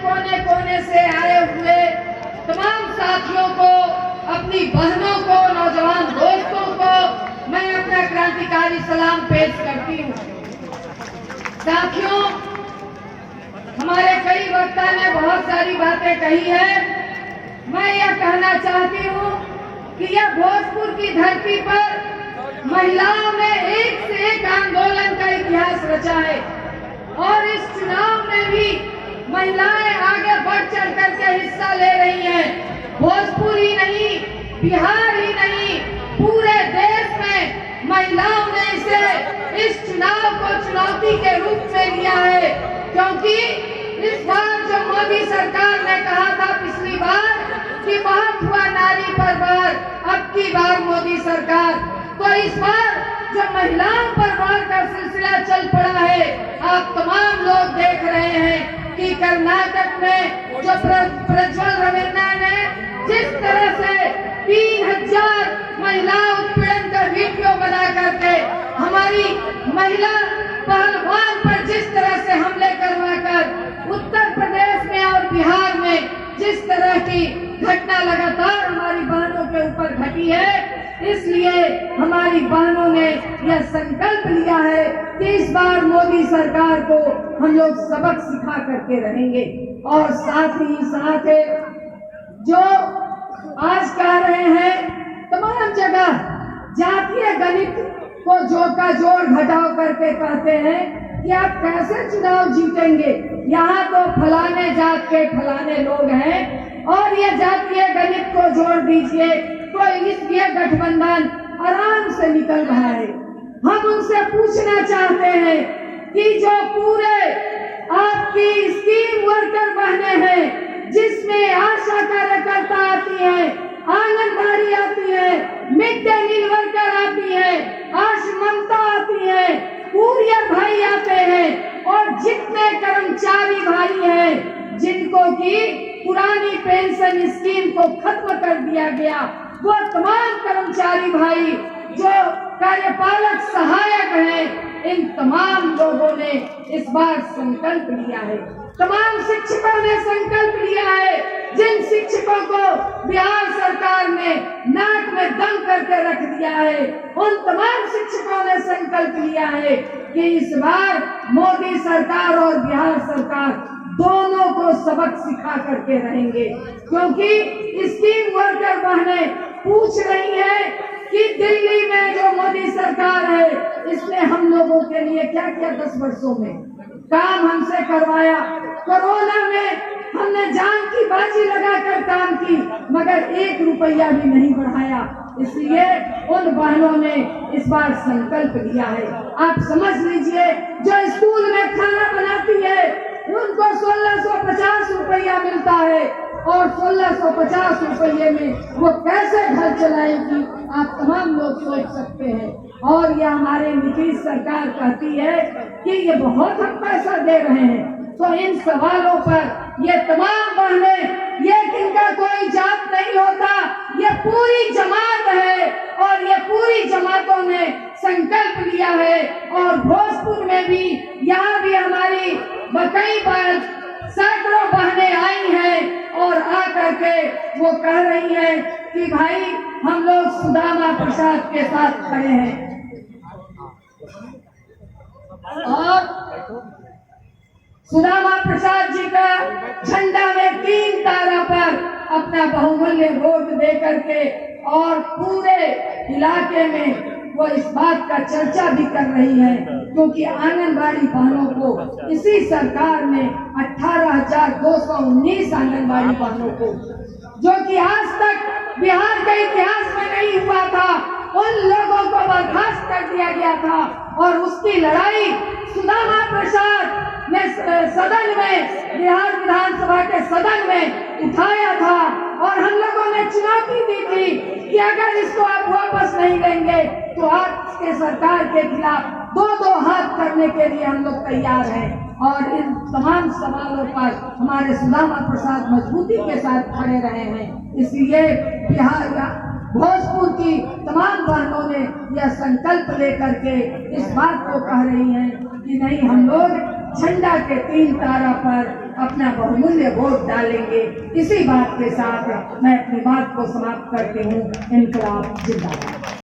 कोने कोने से आए हुए तमाम साथियों को, अपनी बहनों को, नौजवान दोस्तों को मैं अपना क्रांतिकारी सलाम पेश करती हूँ। साथियों, हमारे कई वक्ता ने बहुत सारी बातें कही है। मैं यह कहना चाहती हूँ कि यह भोजपुर की धरती पर महिलाओं ने एक से एक आंदोलन का इतिहास रचा है और इस चुनाव में भी महिलाएं आगे बढ़ चढ़ करके हिस्सा ले रही हैं। भोजपुर ही नहीं, बिहार ही नहीं, पूरे देश में महिलाओं ने इस चुनाव को चुनौती के रूप में लिया है, क्योंकि इस बार जो मोदी सरकार ने कहा था पिछली बार कि बहुत हुआ नारी पर वार, अब की बार मोदी सरकार, तो इस बार जो महिलाओं पर वार का सिलसिला चल पड़ा है, आप तमाम लोग देख रहे हैं कि कर्नाटक में जो प्रज्वल रविन्ना ने जिस तरह से 3000 महिला उत्पीड़न का वीडियो बना करके हमारी महिला पहलवान पर जिस तरह से हमले करवाकर उत्तर प्रदेश में और बिहार में जिस तरह की घटना लगातार हमारी बहनों के ऊपर घटी है, इसलिए हमारी बहनों ने यह संकल्प लिया है कि इस बार मोदी सरकार को हम लोग सबक सिखा करके रहेंगे। और साथ ही साथ जो आज कह रहे हैं तमाम जगह जातीय गणित को जोड़ घटाव करके कहते हैं कि आप कैसे चुनाव जीतेंगे, यहाँ तो फलाने जात के फलाने लोग हैं और ये जातीय गणित को जोड़ दीजिए तो इसलिए गठबंधन आराम से निकल रहा है। हम उनसे पूछना चाहते हैं कि जो पूरे आपकी स्कीम वर्कर बहने हैं, जिसमें आशा कार्यकर्ता आती है, आंगनबाड़ी आती है, मिड डे मील वर्कर आती है, आशमंता आती है, कुरियर भाई आते हैं और जितने कर्मचारी भाई हैं जिनको की पुरानी पेंशन स्कीम को खत्म कर दिया गया, वो तमाम कर्मचारी भाई जो कार्यपालक सहायक हैं, इन तमाम लोगों ने इस बार संकल्प लिया है। तमाम शिक्षकों ने संकल्प लिया है, जिन शिक्षकों को बिहार सरकार ने नाक में दम करके रख दिया है, उन तमाम शिक्षकों ने संकल्प लिया है कि इस बार मोदी सरकार और बिहार सरकार दोनों को सबक सिखा करके रहेंगे। क्योंकि स्कीम वर्कर बहनें पूछ रही हैं कि दिल्ली में जो मोदी सरकार है, इसने हम लोगों के लिए क्या क्या 10 वर्षों में काम हमसे करवाया। कोरोना में हमने जान की बाजी लगाकर काम की, मगर 1 रुपया भी नहीं बढ़ाया। इसलिए उन बहनों ने इस बार संकल्प लिया है। आप समझ लीजिए, जो स्कूल में खाना बनाती है उनको 1650 रुपया मिलता है और 1650 रुपये में वो कैसे घर चलाएगी, आप तमाम लोग सोच सकते हैं। और यह हमारे नीतीश सरकार कहती है कि ये बहुत हम पैसा दे रहे हैं। तो इन सवालों पर ये तमाम बहनें, ये इनका कोई जात नहीं होता, ये पूरी जमात है और ये पूरी जमातों ने संकल्प लिया है। और भोजपुर में भी, यहाँ भी हमारी कई बार सैकड़ों बहनें आई हैं और आकर के वो कह रही हैं कि भाई हम लोग सुदामा प्रसाद के साथ खड़े हैं। और सुदामा प्रसाद जी का झंडा में 3 तारा पर अपना बहुमूल्य वोट दे करके और पूरे इलाके में वो इस बात का चर्चा भी कर रही है, क्योंकि आंगनबाड़ी बहनों को इसी सरकार ने 18,219 आंगनबाड़ी बहनों को, जो कि आज तक बिहार के इतिहास में नहीं हुआ था, उन लोगों को बर्खास्त कर दिया गया था। और उसकी लड़ाई सुदामा प्रसाद ने सदन में, बिहार विधानसभा के सदन में उठाया था और हम लोगों ने चुनौती दी थी कि अगर इसको आप वापस नहीं लेंगे तो आपके सरकार के खिलाफ 2-2 हाथ करने के लिए हम लोग तैयार हैं। और इन तमाम सवालों पर हमारे सुदामा प्रसाद मजबूती के साथ खड़े रहे हैं। इसलिए बिहार भोजपुर की तमाम बहनों ने यह संकल्प लेकर के इस बात को कह रही हैं कि नहीं, हम लोग झंडा के 3 तारा पर अपना बहुमूल्य वोट डालेंगे। इसी बात के साथ मैं अपनी बात को समाप्त करती हूँ। इनकलाब जिंदाबाद।